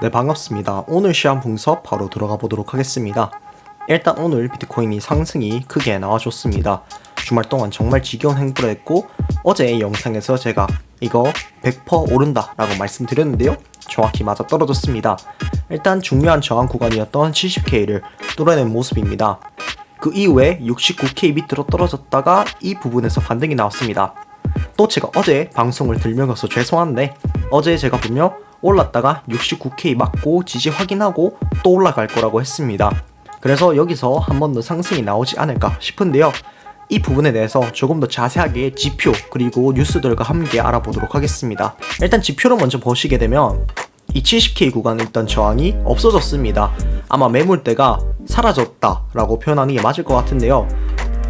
네, 반갑습니다. 오늘 시황 분석 바로 들어가 보도록 하겠습니다. 일단 오늘 비트코인이 상승이 크게 나와줬습니다. 주말 동안 정말 지겨운 행보를 했고 어제 영상에서 제가 이거 100% 오른다 라고 말씀드렸는데요, 정확히 맞아 떨어졌습니다. 일단 중요한 저항 구간이었던 70K를 뚫어낸 모습입니다. 그 이후에 69K 밑으로 떨어졌다가 이 부분에서 반등이 나왔습니다. 또 제가 어제 방송을 들려서 죄송한데 어제 제가 보며 올랐다가 69K 맞고 지지 확인하고 또 올라갈 거라고 했습니다. 그래서 여기서 한 번 더 상승이 나오지 않을까 싶은데요, 이 부분에 대해서 조금 더 자세하게 지표 그리고 뉴스들과 함께 알아보도록 하겠습니다. 일단 지표를 먼저 보시게 되면 이 70K 구간에 있던 저항이 없어졌습니다. 아마 매물대가 사라졌다 라고 표현하는 게 맞을 것 같은데요,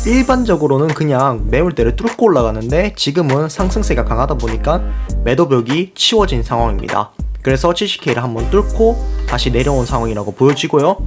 일반적으로는 그냥 매물대를 뚫고 올라가는데 지금은 상승세가 강하다 보니까 매도벽이 치워진 상황입니다. 그래서 70K를 한번 뚫고 다시 내려온 상황이라고 보여지고요,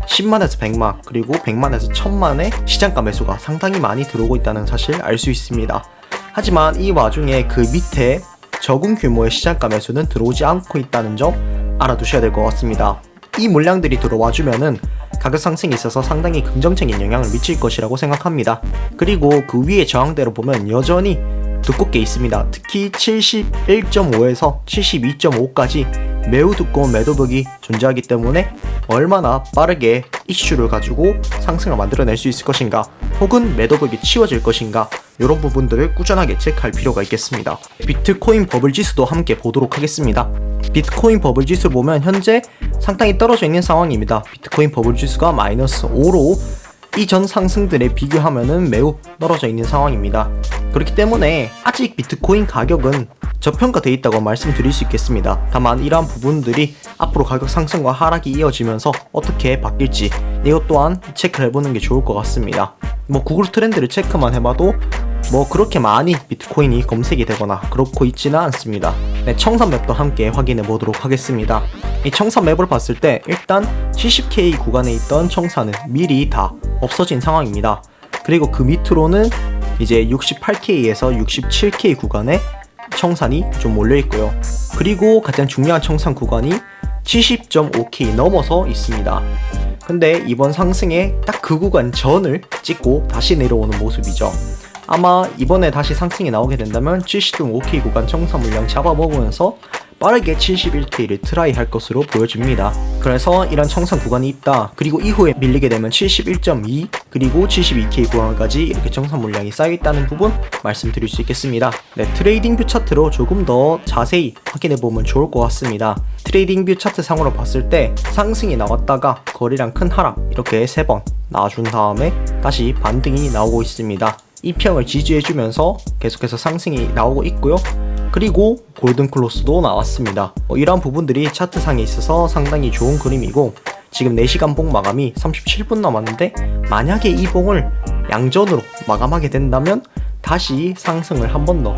10만에서 100만 그리고 100만에서 1000만의 시장가 매수가 상당히 많이 들어오고 있다는 사실 알 수 있습니다. 하지만 이 와중에 그 밑에 적은 규모의 시장가 매수는 들어오지 않고 있다는 점 알아두셔야 될 것 같습니다. 이 물량들이 들어와주면은 가격 상승에 있어서 상당히 긍정적인 영향을 미칠 것이라고 생각합니다. 그리고 그 위에 저항대로 보면 여전히 두껍게 있습니다. 특히 71.5에서 72.5까지 매우 두꺼운 매도벽이 존재하기 때문에 얼마나 빠르게 이슈를 가지고 상승을 만들어낼 수 있을 것인가, 혹은 매도벽이 치워질 것인가, 이런 부분들을 꾸준하게 체크할 필요가 있겠습니다. 비트코인 버블 지수도 함께 보도록 하겠습니다. 비트코인 버블 지수 보면 현재 상당히 떨어져 있는 상황입니다. 비트코인 버블 지수가 마이너스 5로 이전 상승들에 비교하면은 매우 떨어져 있는 상황입니다. 그렇기 때문에 아직 비트코인 가격은 저평가되어 있다고 말씀드릴 수 있겠습니다. 다만 이러한 부분들이 앞으로 가격 상승과 하락이 이어지면서 어떻게 바뀔지 이것 또한 체크를 해보는 게 좋을 것 같습니다. 구글 트렌드를 체크만 해봐도 그렇게 많이 비트코인이 검색이 되거나 그렇고 있지는 않습니다. 네, 청산 맵도 함께 확인해 보도록 하겠습니다. 이 청산 맵을 봤을 때 일단 70K 구간에 있던 청산은 미리 다 없어진 상황입니다. 그리고 그 밑으로는 이제 68K에서 67K 구간에 청산이 좀 몰려 있고요. 그리고 가장 중요한 청산 구간이 70.5K 넘어서 있습니다. 근데 이번 상승에 딱 그 구간 전을 찍고 다시 내려오는 모습이죠. 아마 이번에 다시 상승이 나오게 된다면 70.5K 구간 청산 물량 잡아먹으면서 빠르게 71K를 트라이 할 것으로 보여집니다. 그래서 이런 청산 구간이 있다, 그리고 이후에 밀리게 되면 71.2 그리고 72K 구간까지 이렇게 청산 물량이 쌓여있다는 부분 말씀드릴 수 있겠습니다. 네, 트레이딩 뷰 차트로 조금 더 자세히 확인해보면 좋을 것 같습니다. 트레이딩 뷰 차트 상으로 봤을 때 상승이 나왔다가 거래량 큰 하락 이렇게 3번 나와준 다음에 다시 반등이 나오고 있습니다. 이 평을 지지해주면서 계속해서 상승이 나오고 있고요. 그리고 골든 클로스도 나왔습니다. 이러한 부분들이 차트상에 있어서 상당히 좋은 그림이고, 지금 4시간 봉 마감이 37분 남았는데 만약에 이 봉을 양전으로 마감하게 된다면 다시 상승을 한 번 더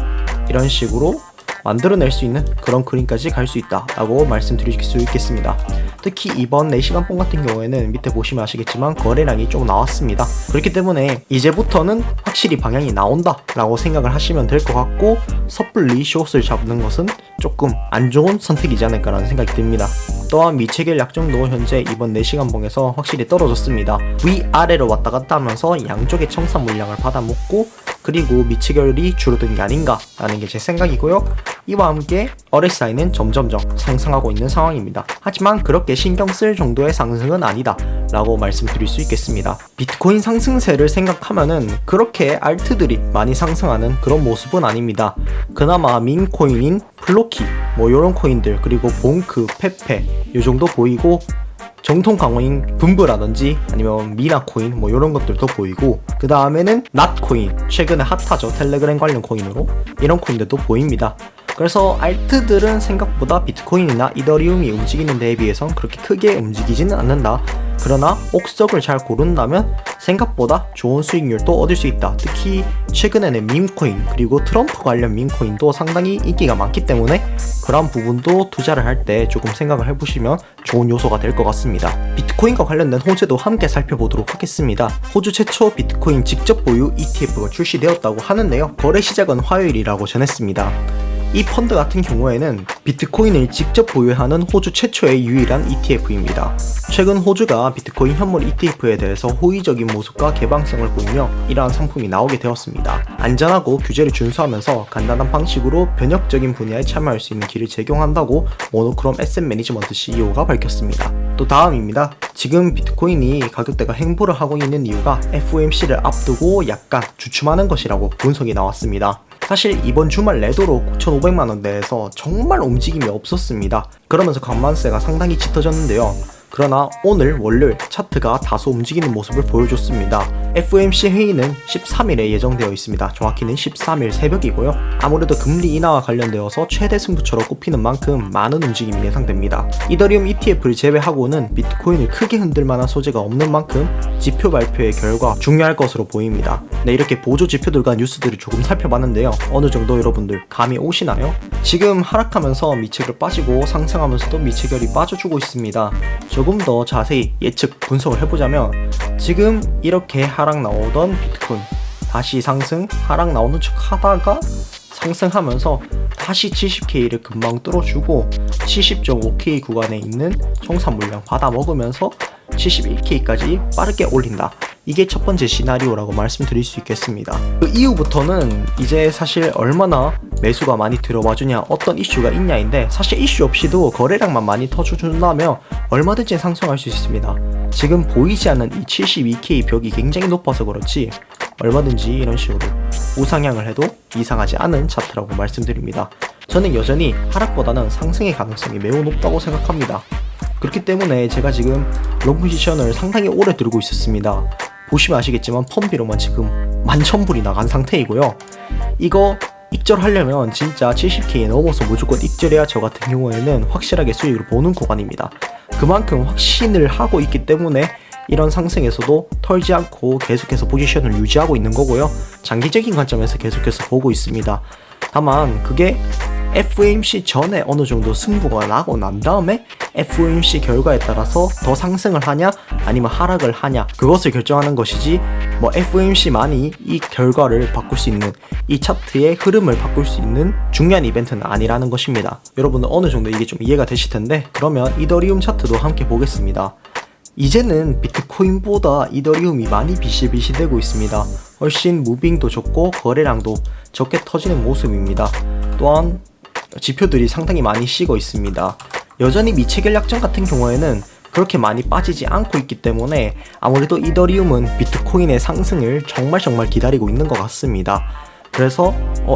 이런 식으로 만들어낼 수 있는 그런 그림까지 갈 수 있다 라고 말씀드릴 수 있겠습니다. 특히 이번 4시간 봉 같은 경우에는 밑에 보시면 아시겠지만 거래량이 좀 나왔습니다. 그렇기 때문에 이제부터는 확실히 방향이 나온다 라고 생각을 하시면 될 것 같고, 섣불리 숏을 잡는 것은 조금 안 좋은 선택이지 않을까 라는 생각이 듭니다. 또한 미체결 약정도 현재 이번 4시간 봉에서 확실히 떨어졌습니다. 위아래로 왔다 갔다 하면서 양쪽의 청산 물량을 받아먹고 그리고 미체결이 줄어든 게 아닌가 라는 게 제 생각이고요. 이와 함께 RSI는 점점점 상승하고 있는 상황입니다. 하지만 그렇게 신경 쓸 정도의 상승은 아니다 라고 말씀드릴 수 있겠습니다. 비트코인 상승세를 생각하면은 그렇게 알트들이 많이 상승하는 그런 모습은 아닙니다. 그나마 민코인인 플로키 요런 코인들, 그리고 봉크, 페페 요 정도 보이고, 정통 강호인 붐브라든지 아니면 미나코인 요런 것들도 보이고, 그 다음에는 낫코인, 최근에 핫하죠. 텔레그램 관련 코인으로 이런 코인들도 보입니다. 그래서 알트들은 생각보다 비트코인이나 이더리움이 움직이는 데에 비해선 그렇게 크게 움직이지는 않는다. 그러나 옥석을 잘 고른다면 생각보다 좋은 수익률도 얻을 수 있다. 특히 최근에는 밈코인 그리고 트럼프 관련 밈코인도 상당히 인기가 많기 때문에 그런 부분도 투자를 할 때 조금 생각을 해보시면 좋은 요소가 될 것 같습니다. 비트코인과 관련된 호재도 함께 살펴보도록 하겠습니다. 호주 최초 비트코인 직접 보유 ETF가 출시되었다고 하는데요, 거래 시작은 화요일이라고 전했습니다. 이 펀드 같은 경우에는 비트코인을 직접 보유하는 호주 최초의 유일한 ETF입니다. 최근 호주가 비트코인 현물 ETF에 대해서 호의적인 모습과 개방성을 보이며 이러한 상품이 나오게 되었습니다. 안전하고 규제를 준수하면서 간단한 방식으로 변혁적인 분야에 참여할 수 있는 길을 제공한다고 모노크롬 에셋 매니지먼트 CEO가 밝혔습니다. 또 다음입니다. 지금 비트코인이 가격대가 횡보를 하고 있는 이유가 FOMC를 앞두고 약간 주춤하는 것이라고 분석이 나왔습니다. 사실 이번 주말 내도록 9,500만원대에서 정말 움직임이 없었습니다. 그러면서 관만세가 상당히 짙어졌는데요. 그러나 오늘 월요일 차트가 다소 움직이는 모습을 보여줬습니다. FOMC 회의는 13일에 예정되어 있습니다. 정확히는 13일 새벽이고요. 아무래도 금리 인하와 관련되어서 최대 승부처로 꼽히는 만큼 많은 움직임이 예상됩니다. 이더리움 ETF를 제외하고는 비트코인을 크게 흔들 만한 소재가 없는 만큼 지표 발표의 결과 중요할 것으로 보입니다. 네, 이렇게 보조 지표들과 뉴스들을 조금 살펴봤는데요. 어느 정도 여러분들 감이 오시나요? 지금 하락하면서 미체결 빠지고 상승하면서도 미체결이 빠져주고 있습니다. 조금 더 자세히 예측 분석을 해보자면 지금 이렇게 하락 나오던 비트코인 다시 상승, 하락 나오는 척 하다가 상승하면서 다시 70K를 금방 뚫어주고 70.5K 구간에 있는 청산 물량 받아 먹으면서 71K까지 빠르게 올린다. 이게 첫 번째 시나리오라고 말씀드릴 수 있겠습니다. 그 이후부터는 이제 사실 얼마나 매수가 많이 들어와주냐, 어떤 이슈가 있냐인데 사실 이슈 없이도 거래량만 많이 터져준다면 얼마든지 상승할 수 있습니다. 지금 보이지 않는 이 72K 벽이 굉장히 높아서 그렇지 얼마든지 이런 식으로 우상향을 해도 이상하지 않은 차트라고 말씀드립니다. 저는 여전히 하락보다는 상승의 가능성이 매우 높다고 생각합니다. 그렇기 때문에 제가 지금 롱 포지션을 상당히 오래 들고 있었습니다. 보시면 아시겠지만 펌비로만 지금 11,000불이 나간 상태이고요. 이거 익절하려면 진짜 70K 넘어서 무조건 익절해야 저 같은 경우에는 확실하게 수익을 보는 구간입니다. 그만큼 확신을 하고 있기 때문에 이런 상승에서도 털지 않고 계속해서 포지션을 유지하고 있는 거고요. 장기적인 관점에서 계속해서 보고 있습니다. 다만 그게 FOMC 전에 어느 정도 승부가 나고 난 다음에 FOMC 결과에 따라서 더 상승을 하냐 아니면 하락을 하냐 그것을 결정하는 것이지 뭐 FOMC만이 이 결과를 바꿀 수 있는 이 차트의 흐름을 바꿀 수 있는 중요한 이벤트는 아니라는 것입니다. 여러분들 어느 정도 이게 좀 이해가 되실 텐데 그러면 이더리움 차트도 함께 보겠습니다. 이제는 비트코인보다 이더리움이 많이 비실비실되고 있습니다. 훨씬 무빙도 좋고 거래량도 적게 터지는 모습입니다. 또한 지표들이 상당히 많이 식어 있습니다. 여전히 미체결 약정 같은 경우에는 그렇게 많이 빠지지 않고 있기 때문에 아무래도 이더리움은 비트코인의 상승을 정말 기다리고 있는 것 같습니다. 그래서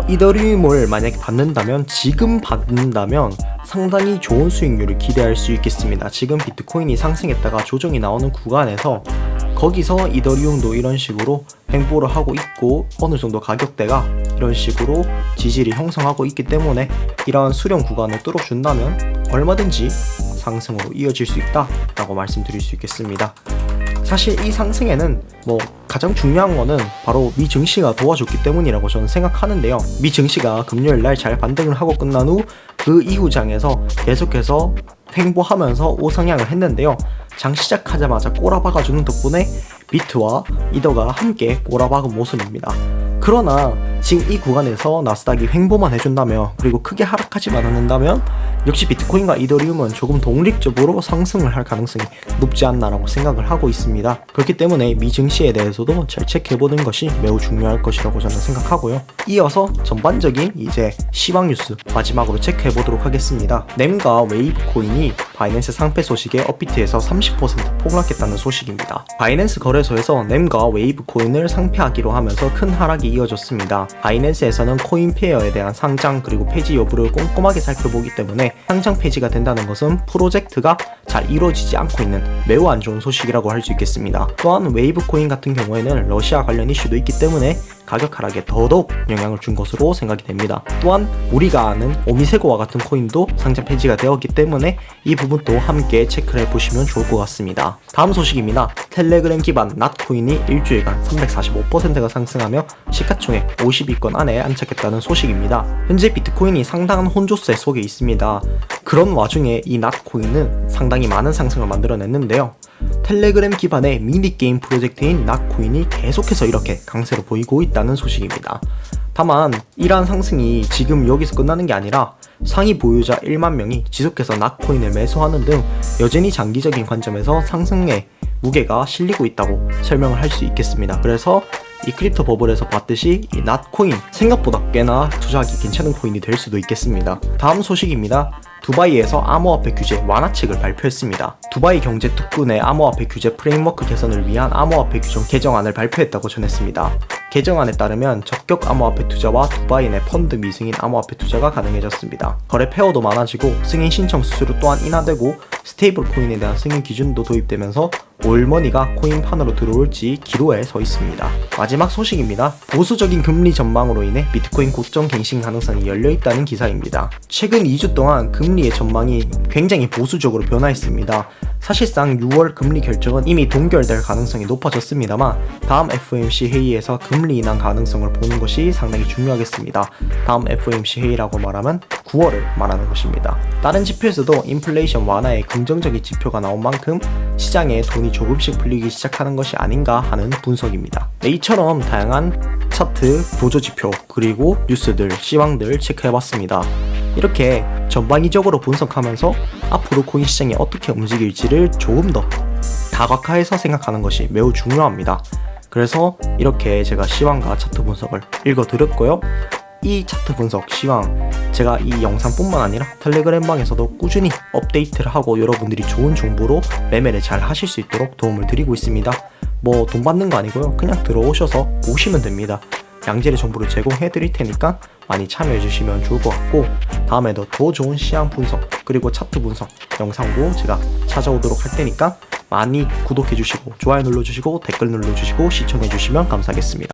이더리움을 만약에 받는다면 지금 받는다면 상당히 좋은 수익률을 기대할 수 있겠습니다. 지금 비트코인이 상승했다가 조정이 나오는 구간에서 거기서 이더리움도 이런 식으로 횡보를 하고 있고 어느 정도 가격대가 이런 식으로 지지를 형성하고 있기 때문에 이러한 수렴 구간을 뚫어준다면 얼마든지 상승으로 이어질 수 있다 라고 말씀드릴 수 있겠습니다. 사실 이 상승에는 가장 중요한 거는 바로 미 증시가 도와줬기 때문이라고 저는 생각하는데요. 미 증시가 금요일날 잘 반등을 하고 끝난 후 그 이후 장에서 계속해서 횡보하면서 우상향을 했는데요. 장 시작하자마자 꼬라박아주는 덕분에 비트와 이더가 함께 꼬라박은 모습입니다. 그러나 지금 이 구간에서 나스닥이 횡보만 해준다면 그리고 크게 하락하지만 않는다면 역시 비트코인과 이더리움은 조금 독립적으로 상승을 할 가능성이 높지 않나라고 생각을 하고 있습니다. 그렇기 때문에 미 증시에 대해서도 잘 체크해보는 것이 매우 중요할 것이라고 저는 생각하고요. 이어서 전반적인 이제 시황 뉴스 마지막으로 체크해보도록 하겠습니다. 넴과 웨이브코인이 바이낸스 상패 소식에 업비트에서 30% 폭락했다는 소식입니다. 바이낸스 거래소에서 넴과 웨이브코인을 상폐하기로 하면서 큰 하락이 이어졌습니다. 바이낸스에서는 코인페어에 대한 상장 그리고 폐지 여부를 꼼꼼하게 살펴보기 때문에 상장 폐지가 된다는 것은 프로젝트가 잘 이루어지지 않고 있는 매우 안 좋은 소식이라고 할 수 있겠습니다. 또한 웨이브코인 같은 경우에는 러시아 관련 이슈도 있기 때문에 가격 하락에 더더욱 영향을 준 것으로 생각이 됩니다. 또한 우리가 아는 오미세고와 같은 코인도 상장 폐지가 되었기 때문에 이 부분도 함께 체크를 해보시면 좋을 것 같습니다. 다음 소식입니다. 텔레그램 기반 낫코인이 일주일간 345%가 상승하며 시가총액 50위권 안에 안착했다는 소식입니다. 현재 비트코인이 상당한 혼조세 속에 있습니다. 그런 와중에 이 낫코인은 상당히 많은 상승을 만들어냈는데요. 텔레그램 기반의 미니게임 프로젝트인 낫코인이 계속해서 이렇게 강세를 보이고 있다는 소식입니다. 다만 이러한 상승이 지금 여기서 끝나는 게 아니라 상위 보유자 1만 명이 지속해서 낫코인을 매수하는 등 여전히 장기적인 관점에서 상승의 무게가 실리고 있다고 설명을 할 수 있겠습니다. 그래서 이 크립토 버블에서 봤듯이 이 낫코인 생각보다 꽤나 투자하기 괜찮은 코인이 될 수도 있겠습니다. 다음 소식입니다. 두바이에서 암호화폐 규제 완화책을 발표했습니다. 두바이 경제특구의 암호화폐 규제 프레임워크 개선을 위한 암호화폐 규정 개정안을 발표했다고 전했습니다. 개정안에 따르면 적격 암호화폐 투자와 두바이 내 펀드 미승인 암호화폐 투자가 가능해졌습니다. 거래 페어도 많아지고 승인 신청 수수료 또한 인하되고 스테이블 코인에 대한 승인 기준도 도입되면서 올머니가 코인판으로 들어올지 기로에 서 있습니다. 마지막 소식입니다. 보수적인 금리 전망으로 인해 비트코인 고점 갱신 가능성이 열려있다는 기사입니다. 최근 2주 동안 금리의 전망이 굉장히 보수적으로 변화했습니다. 사실상 6월 금리 결정은 이미 동결될 가능성이 높아졌습니다만 다음 FOMC 회의에서 금리 인하 가능성을 보는 것이 상당히 중요하겠습니다. 다음 FOMC 회의라고 말하면 9월을 말하는 것입니다. 다른 지표에서도 인플레이션 완화의 긍정적인 지표가 나온 만큼 시장에 돈이 조금씩 풀리기 시작하는 것이 아닌가 하는 분석입니다. 네, 이처럼 다양한 차트, 보조지표, 그리고 뉴스들, 시황들 체크해봤습니다. 이렇게 전방위적으로 분석하면서 앞으로 코인 시장이 어떻게 움직일지를 조금 더 다각화해서 생각하는 것이 매우 중요합니다. 그래서 이렇게 제가 시황과 차트 분석을 읽어드렸고요. 이 차트 분석, 시황, 제가 이 영상뿐만 아니라 텔레그램 방에서도 꾸준히 업데이트를 하고 여러분들이 좋은 정보로 매매를 잘 하실 수 있도록 도움을 드리고 있습니다. 뭐 돈 받는 거 아니고요. 그냥 들어오셔서 보시면 됩니다. 양질의 정보를 제공해 드릴 테니까 많이 참여해 주시면 좋을 것 같고, 다음에도 더 좋은 시황 분석 그리고 차트 분석 영상도 제가 찾아오도록 할 테니까 많이 구독해 주시고 좋아요 눌러 주시고 댓글 눌러 주시고 시청해 주시면 감사하겠습니다.